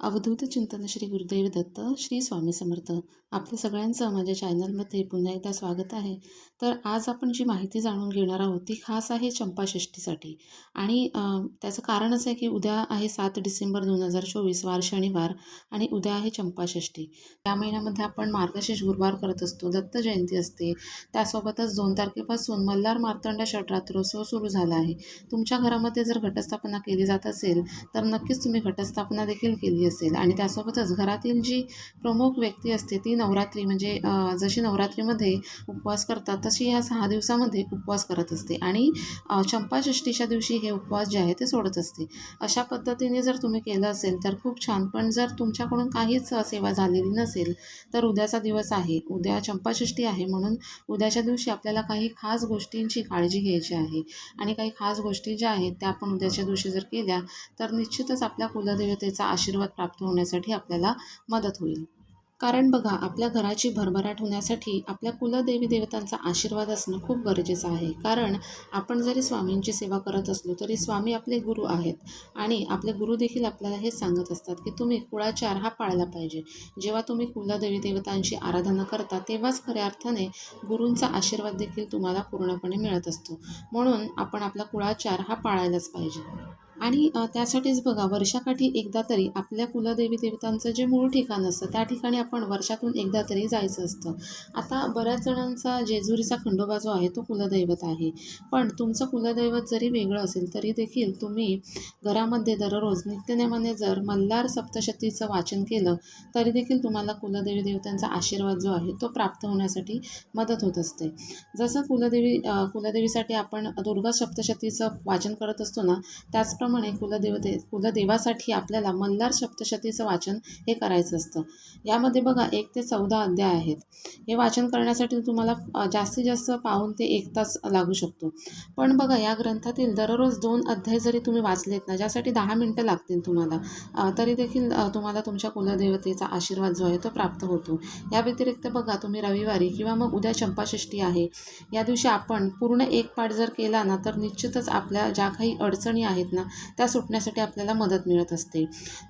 अवधूत चिंतन श्री गुरुदेव दत्त श्री स्वामी समर्थ. आपल्या सगळ्यांचं माझ्या चॅनलमध्ये पुन्हा एकदा स्वागत आहे. तर आज आपण जी माहिती जाणून घेणार आहोत ती खास आहे चंपाषष्ठीसाठी. आणि त्याचं कारण असं आहे की उद्या आहे 7 डिसेंबर 2024 वार शनिवार आणि उद्या आहे चंपाषष्ठी. या महिन्यामध्ये आपण मार्गशीर्ष गुरुवार करत असतो, दत्त जयंती असते. त्यासोबतच 2 तारखेपासून मल्हार मार्तंड षटरात्रोत्सव सुरू झाला आहे. तुमच्या घरामध्ये जर घटस्थापना केली जात असेल तर नक्कीच तुम्ही घटस्थापना देखील केली असेल. आणि त्यासोबतच घरातील जी प्रमुख व्यक्ती असते ती नवरात्री म्हणजे जशी नवरात्रीमध्ये उपवास करतात तशी ह्या 6 दिवसामध्ये उपवास करत असते आणि चंपाषष्ठीच्या दिवशी हे उपवास जे आहे ते सोडत असते. अशा पद्धतीने जर तुम्ही केलं असेल तर खूप छान. पण जर तुमच्याकडून काहीच सेवा झालेली नसेल तर उद्याचा दिवस आहे, उद्या चंपाषष्ठी आहे, म्हणून उद्याच्या दिवशी आपल्याला काही खास गोष्टींची काळजी घ्यायची आहे. आणि काही खास गोष्टी ज्या आहेत त्या आपण उद्याच्या दिवशी जर केल्या तर निश्चितच आपल्या कुलदेवतेचा आशीर्वाद प्राप्त होण्यासाठी आपल्याला मदत होईल. कारण बघा, आपल्या घराची भरभराट होण्यासाठी आपल्या कुलदेवी देवतांचा आशीर्वाद असणं खूप गरजेचं आहे. कारण आपण जरी स्वामींची सेवा करत असलो तरी स्वामी आपले गुरु आहेत आणि आपले गुरु देखील आपल्याला हेच सांगत असतात की तुम्ही कुळाचार हा पाळला पाहिजे. जेव्हा तुम्ही कुलदेवी देवतांची आराधना करता तेव्हाच खऱ्या अर्थाने गुरूंचा आशीर्वाद देखील तुम्हाला पूर्णपणे मिळत असतो. म्हणून आपण आपला कुळाचार हा पाळायलाच पाहिजे. आणि त्यासाठीच बघा, वर्षाकाठी एकदा तरी आपल्या कुलदेवी देवतांचं जे मूळ ठिकाण असतं त्या ठिकाणी आपण वर्षातून एकदा तरी जायचं असतं. आता बऱ्याच जणांचा जेजुरीचा खंडोबा जो आहे तो कुलदैवत आहे. पण तुमचं कुलदैवत जरी वेगळं असेल तरी देखील तुम्ही घरामध्ये दररोज नित्यनेमाने जर मल्हार सप्तशतीचं वाचन केलं तरी देखील तुम्हाला कुलदेवी देवतांचा आशीर्वाद जो आहे तो प्राप्त होण्यासाठी मदत होत असते. जसं कुलदेवीसाठी आपण दुर्गा सप्तशतीचं वाचन करत असतो ना, त्याचप्रमाणे कुलदेवासाठी आपल्याला मल्हार सप्तशतीचं वाचन हे करायचं असतं. यामध्ये बघा 1 ते 14 अध्याय आहेत. हे वाचन करण्यासाठी तुम्हाला जास्तीत जास्त पाऊण ते 1 तास लागू शकतो. पण बघा, या ग्रंथातील दररोज 2 अध्याय जरी तुम्ही वाचलेत ना, ज्यासाठी 10 मिनटं लागतील तुम्हाला, तरी देखील तुम्हाला तुमच्या कुलदेवतेचा आशीर्वाद जो आहे तो प्राप्त होतो. या व्यतिरिक्त बघा, तुम्ही रविवारी किंवा मग उद्या चंपाषष्ठी आहे या दिवशी आपण पूर्ण 1 पाठ जर केला ना तर निश्चितच आपल्या ज्या काही अडचणी आहेत ना त्या सुटण्यासाठी आपल्याला मदत मिळत असते.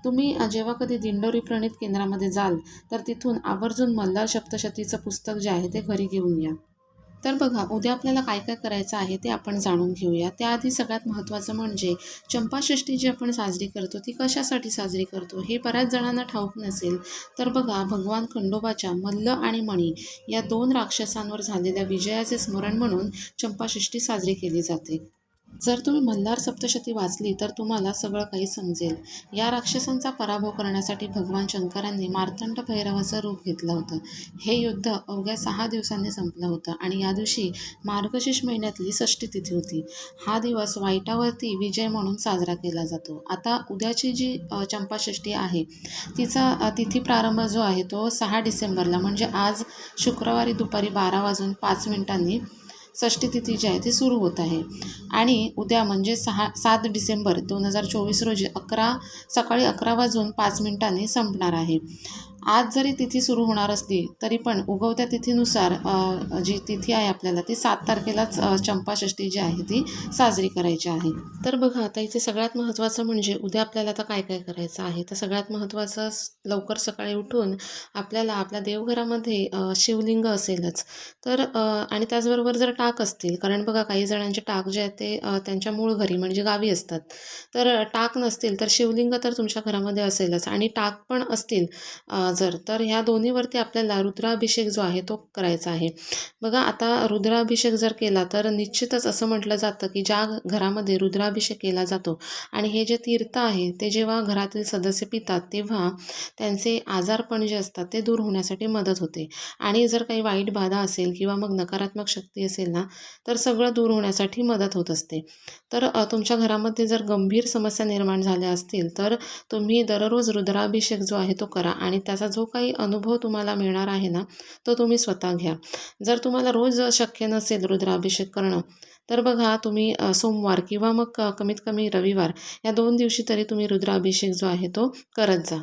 तुम्ही जेव्हा कधी दिंडोरी प्रणित केंद्रामध्ये जाल तर तिथून आवर्जून मल्हार सप्तशतीचं पुस्तक जे आहे ते घरी घेऊन या. तर बघा, उद्या आपल्याला काय काय करायचं आहे ते आपण जाणून घेऊया. त्याआधी सगळ्यात महत्त्वाचं म्हणजे चंपाषष्ठी जी आपण साजरी करतो ती कशासाठी साजरी करतो हे बऱ्याच जणांना ठाऊक नसेल. तर बघा, भगवान खंडोबाच्या मल्ल आणि मणी या 2 राक्षसांवर झालेल्या विजयाचे स्मरण म्हणून चंपाषष्ठी साजरी केली जाते. जर तुम्ही मल्हार सप्तशती वाचली तर तुम्हाला सगळं काही समजेल. या राक्षसांचा पराभव करण्यासाठी भगवान शंकरांनी मार्तंड भैरवाचं रूप घेतलं होतं. हे युद्ध अवघ्या 6 दिवसांनी संपलं होतं आणि या दिवशी मार्गशीर्ष महिन्यातली षष्ठी तिथी होती. हा दिवस वाईटावरती विजय म्हणून साजरा केला जातो. आता उद्याची जी चंपाषष्ठी आहे तिचा तिथी प्रारंभ जो आहे तो 6 डिसेंबरला म्हणजे आज शुक्रवारी दुपारी 12:05 षष्ठी तिथी जी आहे ती सुरू होत आहे. आणि उद्या म्हणजे 7 डिसेंबर 2024 रोजी सकाळी 11:05 संपणार आहे. आज जरी तिथी सुरू होणार असली तरी पण उगवत्या तिथीनुसार जी तिथी आहे आपल्याला ती 7 तारखेलाच चंपाषष्ठी जी आहे ती साजरी करायची आहे. तर बघा, आता इथे सगळ्यात महत्त्वाचं म्हणजे उद्या आपल्याला आता काय काय करायचं आहे. तर सगळ्यात महत्त्वाचं लवकर सकाळी उठून आपल्याला आपल्या देवघरामध्ये शिवलिंग असेलच तर आणि त्याचबरोबर जर टाक असतील, कारण बघा काही जणांचे टाक जे आहेत ते त्यांच्या मूळ घरी म्हणजे गावी असतात. तर टाक नसतील तर शिवलिंग तर तुमच्या घरामध्ये असेलच आणि टाक पण असतील तर ह्या दोन्हीवरती आपल्याला रुद्राभिषेक जो आहे तो करायचा आहे. बघा, आता रुद्राभिषेक जर केला तर निश्चितच असं म्हटलं जातं की ज्या घरामध्ये रुद्राभिषेक केला जातो आणि हे जे तीर्थ आहे ते जेव्हा घरातील सदस्य पितात तेव्हा त्यांचे आजारपण जे असतात ते दूर होण्यासाठी मदत होते. आणि जर काही वाईट बाधा असेल किंवा मग नकारात्मक शक्ती असेल ना तर सगळं दूर होण्यासाठी मदत होत असते. तर तुमच्या घरामध्ये जर गंभीर समस्या निर्माण झाल्या असतील तर तुम्ही दररोज रुद्राभिषेक जो आहे तो करा आणि त्याचा जो काही अनुभव तुम्हाला मिळणार आहे ना तो तुम्ही स्वतः घ्या. जर तुम्हाला रोज शक्य नसेल रुद्राभिषेक करणं तर बघा, तुम्ही सोमवार किंवा मग कमीत कमी रविवार या 2 दिवशी तरी तुम्ही रुद्राभिषेक जो आहे तो करत जा.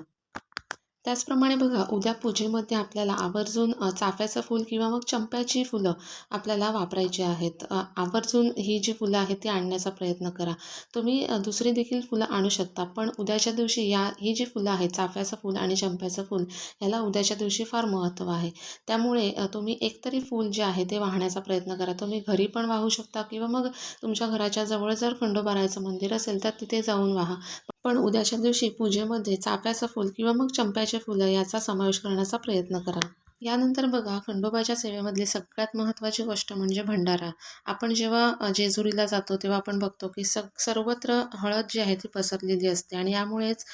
त्याचप्रमाणे बघा उद्या पूजेमध्ये आपल्याला आवर्जून चाफ्याचं फूल किंवा मग चंप्याची फुलं आपल्याला वापरायची आहेत. आवर्जून ही जी फुलं आहेत ती आणण्याचा प्रयत्न करा. तुम्ही दुसरी देखील फुलं आणू शकता, पण उद्याच्या दिवशी ही जी फुलं आहेत चाफ्याचं फूल आणि चंप्याचं फूल ह्याला उद्याच्या दिवशी फार महत्त्व आहे. त्यामुळे तुम्ही एकतरी फूल जे आहे ते वाहण्याचा प्रयत्न करा. तुम्ही घरी पण वाहू शकता किंवा मग तुमच्या घराच्या जवळ जर खंडोबारायाचं मंदिर असेल तर तिथे जाऊन वाहा. पण उद्याच्या दिवशी पूजेमध्ये चाफ्याचं फूल किंवा मग चंप्याचे फुलं याचा समावेश करण्याचा प्रयत्न करा. यानंतर बघा खंडोबाच्या सेवेमधली सगळ्यात महत्त्वाची गोष्ट म्हणजे भंडारा. आपण जेव्हा जेजुरीला जातो तेव्हा आपण बघतो की सर्वत्र हळद जी आहे ती पसरलेली असते आणि यामुळेच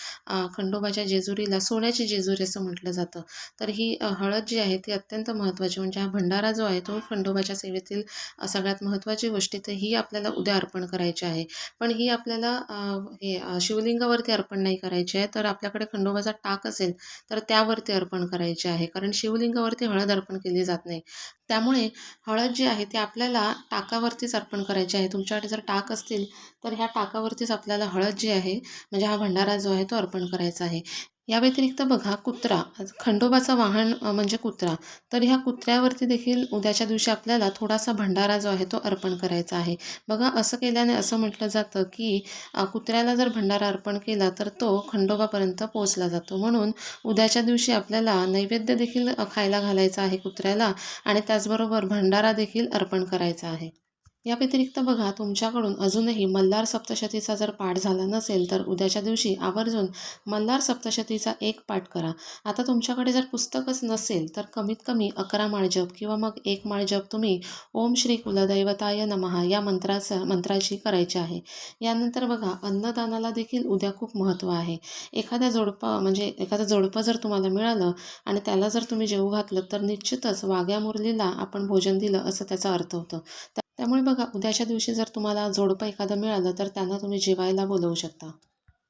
खंडोबाच्या जेजुरीला सोन्याची जेजुरी असं म्हटलं जातं. तर ही हळद जी आहे ती अत्यंत महत्त्वाची म्हणजे हा भंडारा जो आहे तो खंडोबाच्या सेवेतील सगळ्यात महत्त्वाची गोष्टी तर ही आपल्याला उद्या अर्पण करायची आहे. पण ही आपल्याला शिवलिंगावरती अर्पण नाही करायची आहे, तर आपल्याकडे खंडोबाचा टाक असेल तर त्यावरती अर्पण करायचे आहे. कारण शिवलिंगावरती हळद अर्पण केली जात नाही. त्यामुळे हळद जी आहे ती आपल्याला टाकावरतीच अर्पण करायची आहे. तुमच्याकडे जर टाक असतील तर ह्या टाकावरतीच आपल्याला हळद जी आहे म्हणजे हा भंडारा जो आहे तो अर्पण करायचा आहे. या व्यतिरिक्त बघा कुत्रा, खंडोबाचं वाहन म्हणजे कुत्रा. तर ह्या कुत्र्यावरती देखील उद्याच्या दिवशी आपल्याला थोडासा भंडारा जो आहे तो अर्पण करायचा आहे. बघा असं केल्याने असं म्हटलं जातं की कुत्र्याला जर भंडारा अर्पण केला तर तो खंडोबापर्यंत पोहोचला जातो. म्हणून उद्याच्या दिवशी आपल्याला नैवेद्य देखील खायला घालायचा आहे कुत्र्याला आणि त्याचबरोबर भंडारा देखील अर्पण करायचा आहे. या व्यतिरिक्त बघा तुमच्याकडून अजूनही मल्हार सप्तशतीचा जर पाठ झाला नसेल तर उद्याच्या दिवशी आवर्जून मल्हार सप्तशतीचा एक पाठ करा. आता तुमच्याकडे जर पुस्तकच नसेल तर कमीत कमी 11 माळ जप किंवा मग 1 माळ जप तुम्ही ओम श्री कुलदैवताय नमः या मंत्राची करायची आहे. यानंतर बघा अन्नदानाला देखील उद्या खूप महत्त्व आहे. एखादं जोडपं जर तुम्हाला मिळालं आणि त्याला जर तुम्ही जेवू घातलं तर निश्चितच वाघ्या मुरलीला आपण भोजन दिलं असं त्याचा अर्थ होतो. त्यामुळे बघा उद्याच्या दिवशी जर तुम्हाला जोडपं एखादं मिळालं तर त्यांना तुम्ही जेवायला बोलवू शकता.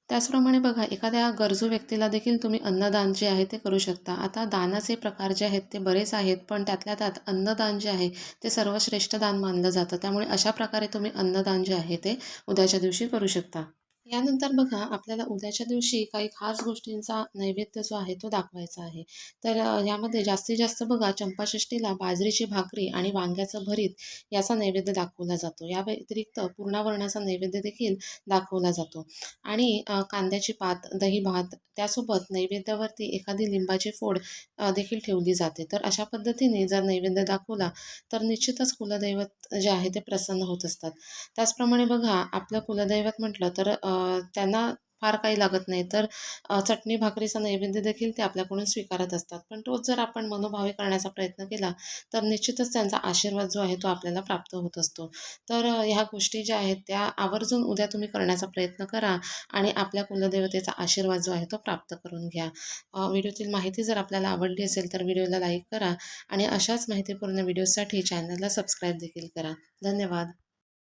त्याचप्रमाणे बघा एखाद्या गरजू व्यक्तीला देखील तुम्ही अन्नदान जे आहे ते करू शकता. आता दानाचे प्रकार जे आहेत ते बरेच आहेत, पण त्यातल्या त्यात अन्नदान जे आहे ते सर्वश्रेष्ठ दान मानलं जातं. त्यामुळे अशा प्रकारे तुम्ही अन्नदान जे आहे ते उद्याच्या दिवशी करू शकता. यानंतर बघा आपल्याला उद्याच्या दिवशी काही खास गोष्टींचा नैवेद्य जो आहे तो दाखवायचा आहे. तर यामध्ये जास्तीत जास्त बघा चंपाषष्ठीला बाजरीची भाकरी आणि वांग्याचं भरीत याचा नैवेद्य दाखवला जातो. या व्यतिरिक्त पूर्णावरणाचा नैवेद्य देखील दाखवला जातो आणि कांद्याची पात, दही भात त्यासोबत नैवेद्यावरती एखादी लिंबाची फोड देखील ठेवली जाते. तर अशा पद्धतीने जर नैवेद्य दाखवला तर निश्चितच कुलदैवत जे आहे ते प्रसन्न होत असतात. त्याचप्रमाणे बघा आपलं कुलदैवत म्हटलं तर त्यांना फार काही लागत नाही. तर चटणी भाकरीचा नैवेद्य देखील ते आपल्याकडून स्वीकारत असतात. पण तोच जर आपण मनोभावे करण्याचा प्रयत्न केला तर निश्चितच त्यांचा आशीर्वाद जो आहे तो आपल्याला प्राप्त होत असतो. तर ह्या गोष्टी ज्या आहेत त्या आवर्जून उद्या तुम्ही करण्याचा प्रयत्न करा आणि आपल्या कुलदेवतेचा आशीर्वाद जो आहे तो प्राप्त करून घ्या. व्हिडिओतील माहिती जर आपल्याला आवडली असेल तर व्हिडिओला लाईक करा आणि अशाच माहितीपूर्ण व्हिडिओसाठी चॅनलला सबस्क्राईब देखील करा. धन्यवाद.